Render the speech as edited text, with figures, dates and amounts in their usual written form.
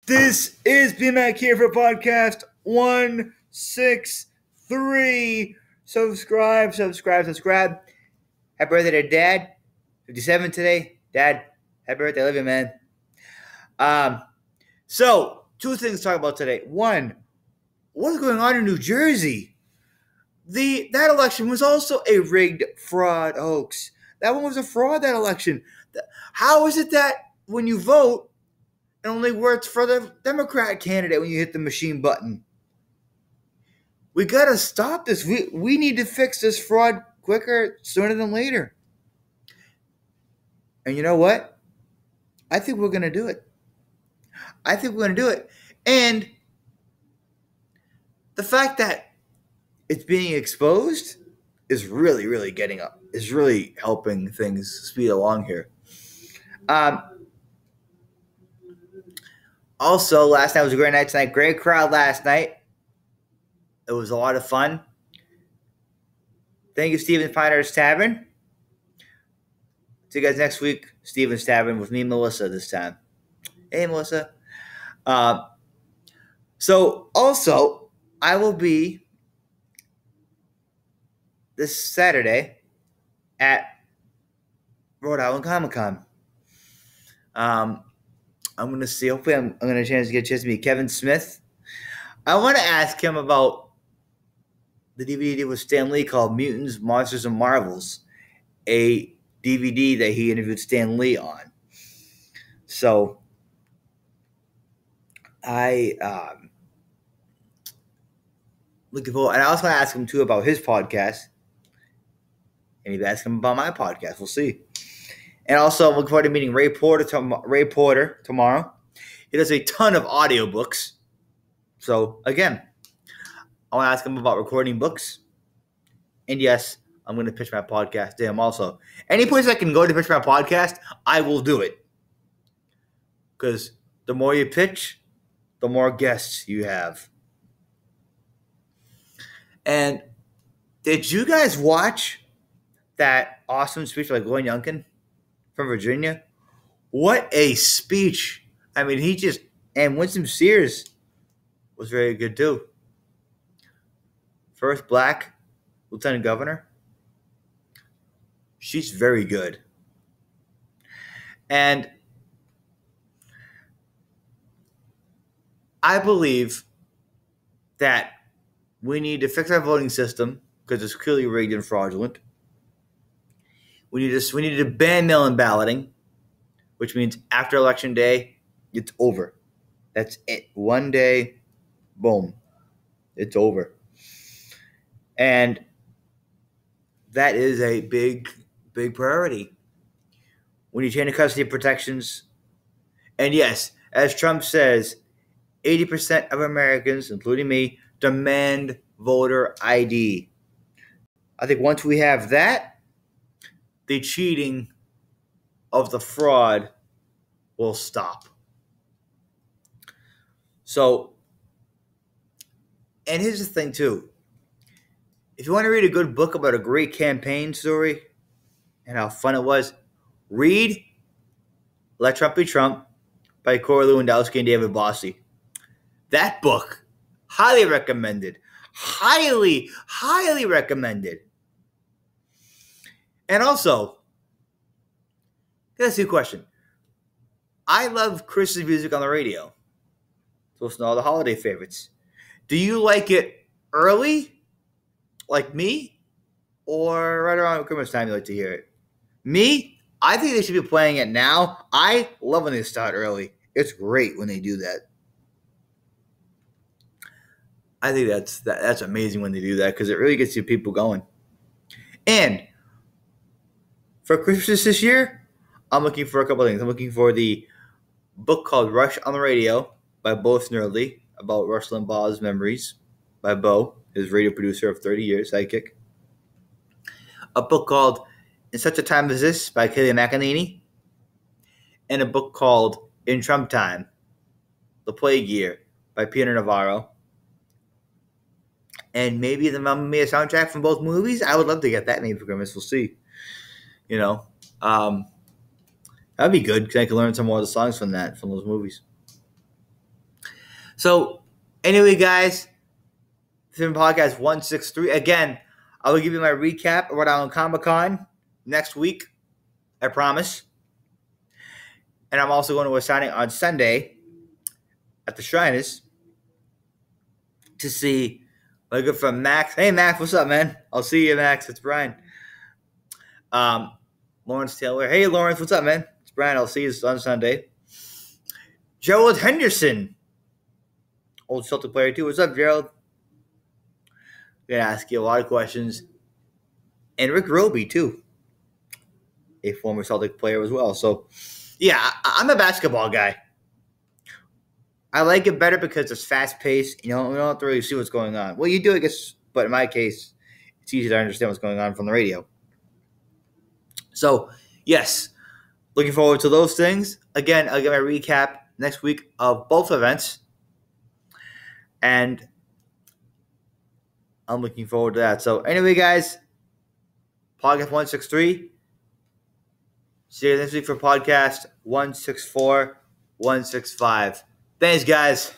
This is BMAC here for podcast 163. Subscribe. Happy birthday to Dad. 57 today. Dad, happy birthday. I love you, man. So, two things to talk about today. One, what's going on in New Jersey? That election was also a rigged fraud hoax. That one was a fraud, that election. How is it that when you vote, it only works for the Democrat candidate when you hit the machine button? We got to stop this. We need to fix this fraud quicker, sooner than later. And you know what? I think we're going to do it. And the fact that it's being exposed is really, really getting up. Is really helping things speed along here. Also, last night was a great night tonight. Great crowd last night. It was a lot of fun. Thank you, Stephen's Pinehurst Tavern. See you guys next week. Stephen's Tavern with me and Melissa this time. Hey, Melissa. So, also, I will be this Saturday at Rhode Island Comic-Con. I'm going to see. Hopefully, I'm going to get a chance to meet Kevin Smith. I want to ask him about the DVD with Stan Lee called Mutants, Monsters, and Marvels, a DVD that he interviewed Stan Lee on. So, looking forward. And I also want to ask him, too, about his podcast. And maybe ask him about my podcast. We'll see. And also, I'm looking forward to meeting Ray Porter tomorrow. He does a ton of audiobooks. So, again, I want to ask him about recording books. And yes, I'm going to pitch my podcast to him also. Any place I can go to pitch my podcast, I will do it. Because the more you pitch, the more guests you have. And did you guys watch that awesome speech by Glenn Youngkin from Virginia? What a speech. I mean, and Winston Sears was very good too. First black lieutenant governor. She's very good. And I believe that we need to fix our voting system because it's clearly rigged and fraudulent. We need to ban mail-in balloting, which means after Election Day, it's over. That's it. One day, boom, it's over. And that is a big, big priority. When you change the custody protections, and yes, as Trump says, 80% of Americans, including me, demand voter ID. I think once we have that, the cheating of the fraud will stop. So, and here's the thing too. If you want to read a good book about a great campaign story and how fun it was, read Let Trump Be Trump by Corey Lewandowski and David Bossie. That book, highly recommended. Highly, highly recommended. And also, let's ask you a question. I love Christmas music on the radio. So listen to all the holiday favorites. Do you like it early, like me, or right around Christmas time you like to hear it? Me, I think they should be playing it now. I love when they start early. It's great when they do that. I think that's amazing when they do that because it really gets you people going. And for Christmas this year, I'm looking for a couple of things. I'm looking for the book called Rush on the Radio by Bo Snerdley about Rush Limbaugh's memories by Bo, his radio producer of 30 years, sidekick. A book called In Such a Time as This by Kayleigh McEnany. And a book called In Trump Time, The Plague Year by Peter Navarro. And maybe the Mamma Mia soundtrack from both movies. I would love to get that maybe for Christmas. We'll see. You know, that'd be good because I could learn some more of the songs from those movies. So, anyway, guys, this has been podcast 163. Again, I will give you my recap of Rhode Island Comic Con next week. I promise. And I'm also going to a signing on Sunday at the Shriners to see my good friend Max. Hey, Max, what's up, man? I'll see you, Max. It's Brian. Lawrence Taylor. Hey, Lawrence, what's up, man? It's Brian. I'll see you on Sunday. Gerald Henderson, old Celtic player, too. What's up, Gerald? I'm going to ask you a lot of questions. And Rick Roby, too, a former Celtic player as well. So, yeah, I'm a basketball guy. I like it better because it's fast-paced. You know, we don't have to really see what's going on. Well, you do, I guess, but in my case, it's easy to understand what's going on from the radio. So, yes, looking forward to those things. Again, I'll get my recap next week of both events. And I'm looking forward to that. So, anyway, guys, podcast 163. See you next week for podcast 164, 165. Thanks, guys.